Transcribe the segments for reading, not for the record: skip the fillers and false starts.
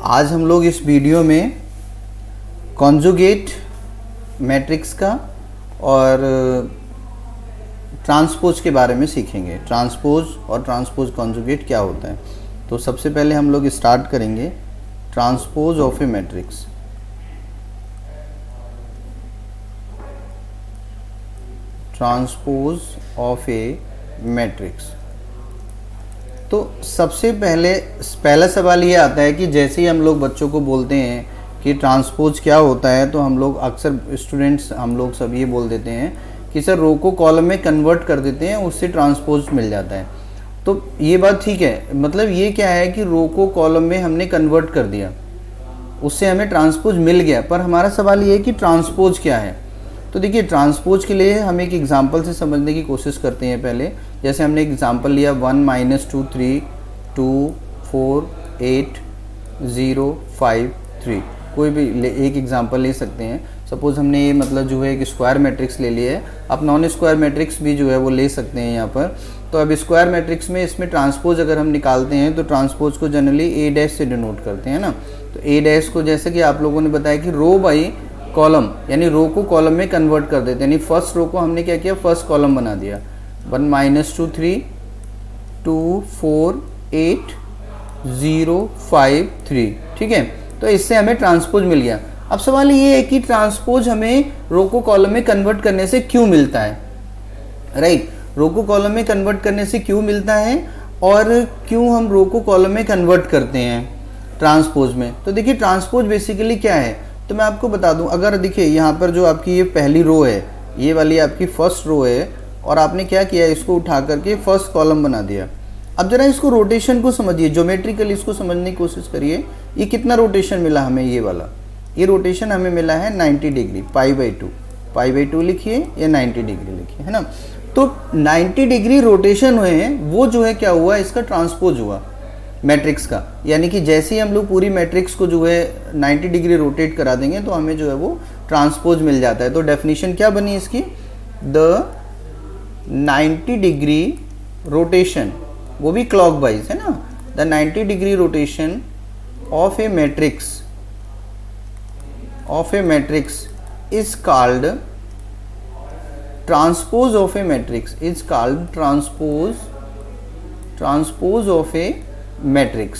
आज हम लोग इस वीडियो में कॉन्जुगेट मैट्रिक्स का और ट्रांसपोज के बारे में सीखेंगे। ट्रांसपोज और ट्रांसपोज कॉन्जुगेट क्या होता है। तो सबसे पहले हम लोग स्टार्ट करेंगे transpose of A matrix. Transpose of A matrix. तो सबसे पहला सवाल ये आता है कि जैसे ही हम लोग बच्चों को बोलते हैं कि ट्रांसपोज क्या होता है, तो हम लोग अक्सर स्टूडेंट्स हम लोग सब ये बोल देते हैं कि सर रो को कॉलम में कन्वर्ट कर देते हैं, उससे ट्रांसपोज मिल जाता है। तो ये बात ठीक है, मतलब ये क्या है कि रो को कॉलम में हमने कन्वर्ट कर दिया, उससे हमें ट्रांसपोज मिल गया। पर हमारा सवाल ये है कि ट्रांसपोज क्या है। तो देखिए, ट्रांसपोज के लिए हम एक एग्जांपल से समझने की कोशिश करते हैं। पहले जैसे हमने एग्जांपल लिया 1 - 2 3 2 4 8 0 5 3, कोई भी एक एग्जांपल ले सकते हैं। सपोज हमने ये मतलब जो है एक स्क्वायर मैट्रिक्स ले लिया है, आप नॉन स्क्वायर मैट्रिक्स भी जो है वो ले सकते हैं यहाँ पर। तो अब स्क्वायर मैट्रिक्स में इसमें ट्रांसपोज अगर हम निकालते हैं तो ट्रांसपोज को जनरली ए डैश से डिनोट करते हैं ना। तो ए डैश को जैसे कि आप लोगों ने बताया कि रो बाई कॉलम, यानी रो को कॉलम में कन्वर्ट कर देते हैं। यानी फर्स्ट रो को हमने क्या किया, फर्स्ट कॉलम बना दिया। 1 - 2 3 2 4 8 0 5 3, ठीक है। तो इससे हमें ट्रांसपोज मिल गया। अब सवाल ये है कि ट्रांसपोज हमें रो को कॉलम में कन्वर्ट करने से क्यों मिलता है, राइट। रो को कॉलम में कन्वर्ट करने से क्यों मिलता है और क्यों हम रो को कॉलम में कन्वर्ट करते हैं ट्रांसपोज में। तो देखिए, ट्रांसपोज बेसिकली क्या है, तो मैं आपको बता दूं। अगर देखिए यहाँ पर जो आपकी ये पहली रो है, ये वाली आपकी फर्स्ट रो है, और आपने क्या किया, इसको उठा करके फर्स्ट कॉलम बना दिया। अब जरा इसको रोटेशन को समझिए, ज्योमेट्रिकली इसको समझने की कोशिश करिए। ये कितना रोटेशन मिला हमें, ये वाला, ये रोटेशन हमें मिला है 90 डिग्री, π/2 लिखिए या 90 डिग्री लिखिए, है ना। तो 90 डिग्री रोटेशन हुए हैं, वो जो है क्या हुआ, इसका ट्रांसपोज हुआ मैट्रिक्स का। यानी कि जैसे ही हम लोग पूरी मैट्रिक्स को जो है 90 डिग्री रोटेट करा देंगे तो हमें जो है वो ट्रांसपोज मिल जाता है। तो डेफिनेशन क्या बनी इसकी, द 90 डिग्री रोटेशन, वो भी क्लॉकवाइज, है ना। The 90 degree rotation of A matrix is called transpose of a matrix, is called transpose of a matrix।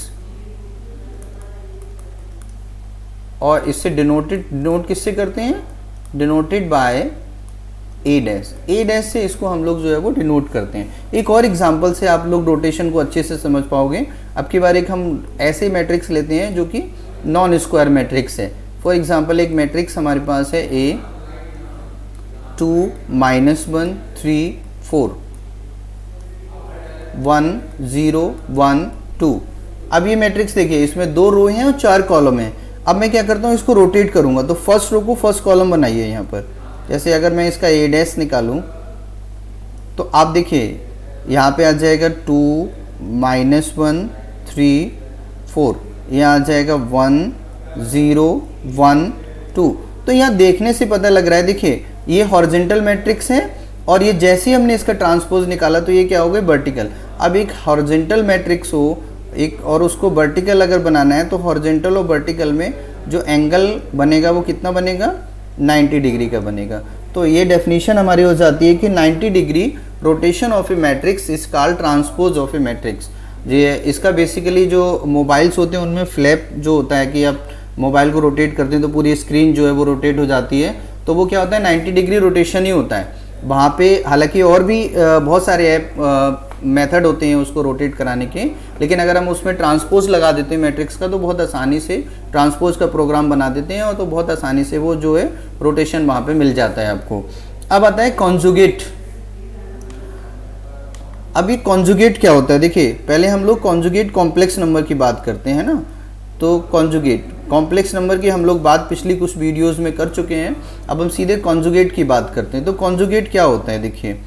और इससे डिनोट किससे करते हैं, डिनोटेड बाय ए डैश से इसको हम लोग जो है वो डिनोट करते हैं। एक और एग्जांपल से आप लोग रोटेशन को अच्छे से समझ पाओगे। अब की बार एक हम ऐसे मैट्रिक्स लेते हैं जो कि नॉन स्क्वायर मैट्रिक्स है। फॉर एग्जांपल एक मैट्रिक्स हमारे पास है A 2 - 1 3 4 1 0 1 2। अब ये मैट्रिक्स देखिए, इसमें 2 रो हैं और 4 कॉलम हैं। अब मैं क्या करता हूँ, इसको रोटेट करूँगा। तो फर्स्ट रो को फर्स्ट कॉलम बनाइए यहाँ पर। जैसे अगर मैं इसका ए डैश निकालूँ तो आप देखिए यहाँ पे आ जाएगा 2 - 1 3 4, यहाँ आ जाएगा 1 0 1 2। तो यहाँ देखने से पता लग रहा है, देखिए ये हॉरिजॉन्टल मैट्रिक्स है और ये जैसे ही हमने इसका ट्रांसपोज निकाला तो ये क्या हो गया, वर्टिकल। अब एक हॉरिजॉन्टल मैट्रिक्स हो एक और उसको वर्टिकल अगर बनाना है तो हॉरिजॉन्टल और वर्टिकल में जो एंगल बनेगा वो कितना बनेगा, 90 डिग्री का बनेगा। तो ये डेफिनेशन हमारी हो जाती है कि 90 degree rotation of A matrix is called transpose of A matrix. ये इसका बेसिकली जो मोबाइल्स होते हैं उनमें फ्लैप जो होता है कि आप मोबाइल को रोटेट करते हैं तो पूरी स्क्रीन जो है वो रोटेट हो जाती है, तो वो क्या होता है, 90 डिग्री रोटेशन ही होता है वहाँ पे। हालांकि और भी बहुत सारे ऐप मेथड होते हैं उसको रोटेट कराने के, लेकिन अगर हम उसमें ट्रांसपोज लगा देते हैं मैट्रिक्स का तो बहुत आसानी से ट्रांसपोज का प्रोग्राम बना देते हैं और तो बहुत आसानी से वो जो है रोटेशन वहाँ पे मिल जाता है आपको। अब आता है कॉन्जुगेट। अब ये कॉन्जुगेट क्या होता है, देखिए पहले हम लोग कॉन्जुगेट कॉम्प्लेक्स नंबर की बात करते हैं ना। तो कॉन्जुगेट कॉम्प्लेक्स नंबर की हम लोग बात पिछली कुछ वीडियोस में कर चुके हैं। अब हम सीधे कॉन्जुगेट की बात करते हैं। तो कॉन्जुगेट क्या होता है, देखिए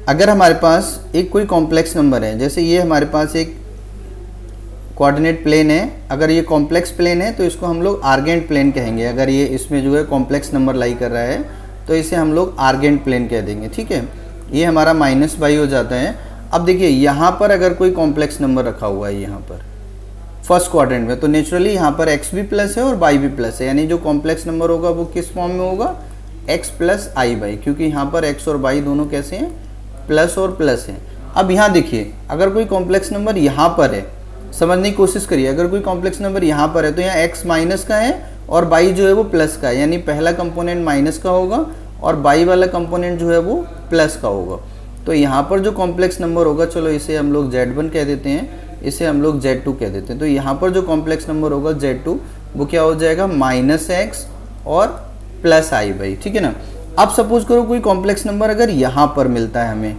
अगर हमारे पास एक कोई कॉम्प्लेक्स नंबर है, जैसे ये हमारे पास एक कोऑर्डिनेट प्लेन है, अगर ये कॉम्प्लेक्स प्लेन है तो इसको हम लोग आर्गेंट प्लेन कहेंगे। अगर ये इसमें जो है कॉम्प्लेक्स नंबर लाई कर रहा है तो इसे हम लोग आर्गेंट प्लेन कह देंगे, ठीक है। ये हमारा -y हो जाता है। अब देखिए यहाँ पर अगर कोई कॉम्प्लेक्स नंबर रखा हुआ है यहाँ पर, फर्स्ट क्वाड्रेंट में, तो नेचुरली यहाँ पर x भी प्लस है और y भी प्लस है, यानी जो कॉम्प्लेक्स नंबर होगा वो किस फॉर्म में होगा, x प्लस आई बाई, क्योंकि यहाँ पर x और y दोनों कैसे हैं, प्लस और प्लस हैं। अब यहाँ देखिए, अगर कोई कॉम्प्लेक्स नंबर यहाँ पर है, समझने की कोशिश करिए, अगर कोई कॉम्प्लेक्स नंबर यहाँ पर है तो यहाँ x माइनस का है और y जो है वो प्लस का है, यानी पहला कंपोनेंट माइनस का होगा और y वाला कंपोनेंट जो है वो प्लस का होगा। तो यहाँ पर जो कॉम्प्लेक्स नंबर होगा, चलो इसे हम लोग Z1 कह देते हैं, इसे हम लोग Z2 कह देते हैं। तो यहाँ पर जो कॉम्प्लेक्स नंबर होगा Z2 वो क्या हो जाएगा, -x और प्लस आई बाई, ठीक है ना। अब सपोज करो कोई कॉम्प्लेक्स नंबर अगर यहाँ पर मिलता है हमें,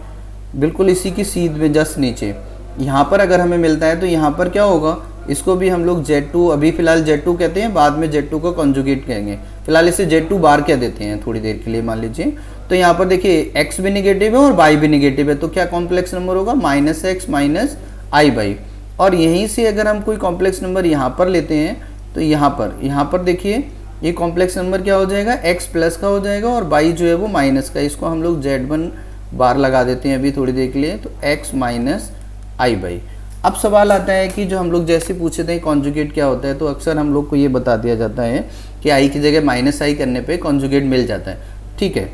बिल्कुल इसी की सीध में जस्ट नीचे यहाँ पर अगर हमें मिलता है, तो यहाँ पर क्या होगा, इसको भी हम लोग Z2, अभी फिलहाल Z2 कहते हैं, बाद में Z2 को कॉन्जुगेट कहेंगे, फिलहाल इसे Z2 बार कह देते हैं थोड़ी देर के लिए मान लीजिए। तो यहाँ पर देखिए x भी निगेटिव है और y भी निगेटिव है, तो क्या कॉम्प्लेक्स नंबर होगा, -x माइनस आई बाई। और यहीं से अगर हम कोई कॉम्प्लेक्स नंबर यहाँ पर लेते हैं, तो यहाँ पर देखिए ये कॉम्प्लेक्स नंबर क्या हो जाएगा, x प्लस का हो जाएगा और y जो है वो माइनस का, इसको हम लोग Z1 बार लगा देते हैं अभी थोड़ी देर के लिए, तो x माइनस आई बाई। अब सवाल आता है कि जो हम लोग जैसे पूछे थे कॉन्जुगेट क्या होता है, तो अक्सर हम लोग को ये बता दिया जाता है कि आई की जगह -i करने पे कॉन्जुगेट मिल जाता है, ठीक है,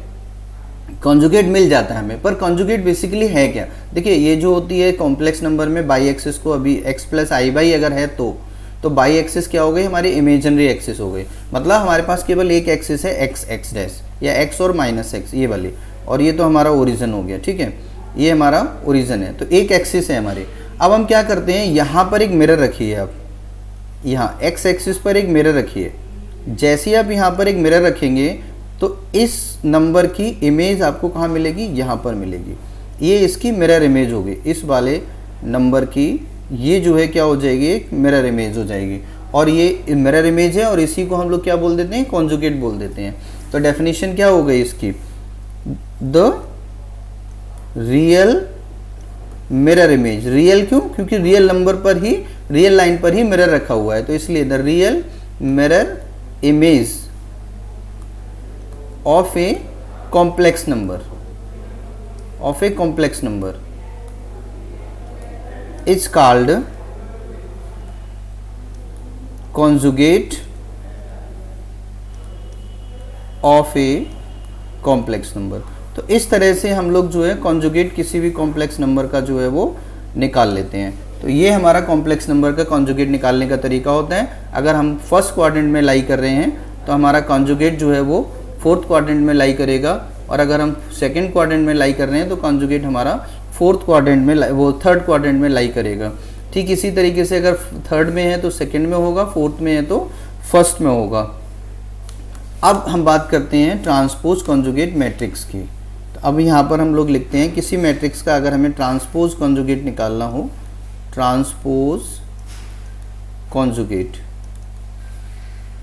कॉन्जुगेट मिल जाता है हमें। पर कॉन्जुगेट बेसिकली है क्या, देखिए ये जो होती है कॉम्प्लेक्स नंबर में बाई एक्सिस को, अभी x प्लस आई बाई अगर है तो बाई एक्सिस क्या हो गई, हमारी इमेजिनरी एक्सिस हो गई, मतलब हमारे पास केवल एक एक्सिस है x डैश या x और -x ये वाली, और ये तो हमारा ओरिजिन हो गया, ठीक है, ये हमारा ओरिजिन है, तो एक एक्सिस है हमारी। अब हम क्या करते हैं, यहाँ पर एक मिरर रखिए, आप यहाँ x एक्सिस पर एक मिरर रखिए, जैसे ही आप यहाँ पर एक मिरर रखेंगे तो इस नंबर की इमेज आपको कहाँ मिलेगी, यहाँ पर मिलेगी, ये इसकी मिरर इमेज होगी, इस वाले नंबर की ये जो है क्या हो जाएगी, एक मिरर इमेज हो जाएगी, और ये मिरर इमेज है और इसी को हम लोग क्या बोल देते हैं, कॉन्जुगेट बोल देते हैं। तो डेफिनेशन क्या हो गई इसकी, the real mirror image, real क्यों, क्योंकि रियल नंबर पर ही, रियल लाइन पर ही मिरर रखा हुआ है, तो इसलिए the real mirror image of a complex number, of a complex number is called conjugate of a complex number. तो इस तरह से हम लोग जो है कॉन्जुगेट किसी भी कॉम्प्लेक्स नंबर का जो है वो निकाल लेते हैं। तो ये हमारा कॉम्प्लेक्स नंबर का कॉन्जुगेट निकालने का तरीका होता है। अगर हम फर्स्ट क्वाड्रेंट में लाई कर रहे हैं तो हमारा कॉन्जुगेट जो है वो फोर्थ क्वाड्रेंट में लाई करेगा, और अगर हम सेकंड क्वाड्रेंट में लाई कर रहे हैं तो कॉन्जुगेट हमारा फोर्थ क्वाड्रेंट में वो थर्ड क्वाड्रेंट में लाई करेगा। ठीक इसी तरीके से अगर थर्ड में है तो सेकंड में होगा, फोर्थ में है तो फर्स्ट में होगा। अब हम बात करते हैं ट्रांसपोज कॉन्जुगेट मैट्रिक्स की। तो अब यहाँ पर हम लोग लिखते हैं किसी मैट्रिक्स का अगर हमें ट्रांसपोज कॉन्जुगेट निकालना हो, ट्रांसपोज कॉन्जुगेट,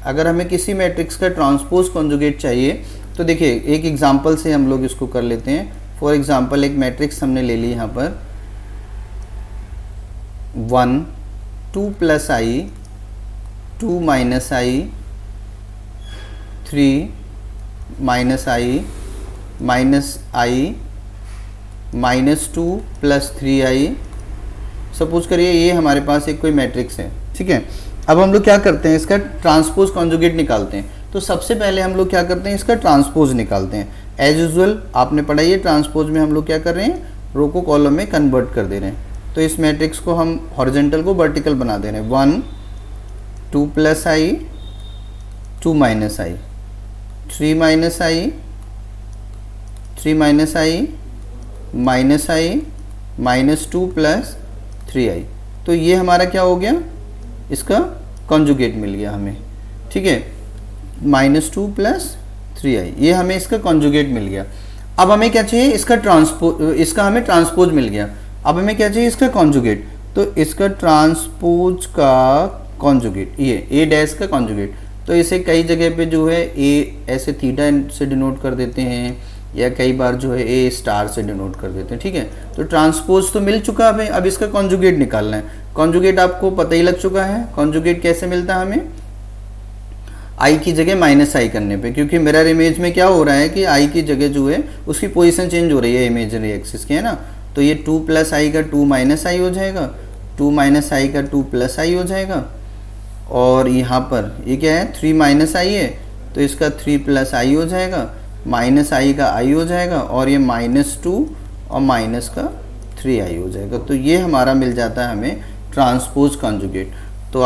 अगर हमें किसी मैट्रिक्स का ट्रांसपोज कॉन्जुगेट चाहिए तो देखिए एक एग्जांपल से हम लोग इसको कर लेते हैं। फॉर एग्जांपल एक मैट्रिक्स हमने ले ली यहाँ पर 1 2 प्लस आई 2 माइनस आई 3 माइनस आई माइनस 2 प्लस 3i। सपोज करिए ये हमारे पास एक कोई मैट्रिक्स है, ठीक है। अब हम लोग क्या करते हैं, इसका ट्रांसपोज कॉन्जुगेट निकालते हैं। तो सबसे पहले हम लोग क्या करते हैं, इसका ट्रांसपोज निकालते हैं। एज यूजुअल आपने पढ़ा है ट्रांसपोज में हम लोग क्या कर रहे हैं, रो को कॉलम में कन्वर्ट कर दे रहे हैं। तो इस मैट्रिक्स को हम हॉरिजॉन्टल को वर्टिकल बना दे रहे हैं। 1 2 प्लस आई 2 माइनस आई 3 माइनस आई 3 माइनस आई माइनस 2 प्लस 3i। तो ये हमारा क्या हो गया, इसका कॉन्जुगेट मिल गया हमें, ठीक है। -2 प्लस 3i ये हमें इसका कॉन्जुगेट मिल गया। अब हमें क्या चाहिए, इसका हमें ट्रांसपोज मिल गया। अब हमें क्या चाहिए, इसका कॉन्जुगेट। तो इसका ट्रांसपोज का कॉन्जुगेट ये a डैश का कॉन्जुगेट। तो इसे कई जगह पे जो है a ऐसे थीटा से डिनोट कर देते हैं, या कई बार जो है a स्टार से डिनोट कर देते हैं, ठीक है। तो ट्रांसपोज तो मिल चुका हमें, अब इसका कॉन्जुगेट निकालना है। कॉन्जुगेट आपको पता ही लग चुका है, कॉन्जुगेट कैसे मिलता है हमें, i की जगह -i करने पे, क्योंकि मिरर इमेज में क्या हो रहा है कि i की जगह जो है उसकी पोजीशन चेंज हो रही है इमेजिनरी एक्सिस की, है ना। तो ये 2 प्लस i का 2 माइनस i हो जाएगा, 2 माइनस आई का 2 प्लस आई हो जाएगा, और यहाँ पर ये क्या है 3 माइनस आई है तो इसका 3 प्लस आई हो जाएगा, माइनस आई का आई हो जाएगा, और ये -2 और माइनस का 3 आई हो जाएगा। तो ये हमारा मिल जाता है हमें ट्रांसपोज कॉन्जुगेट।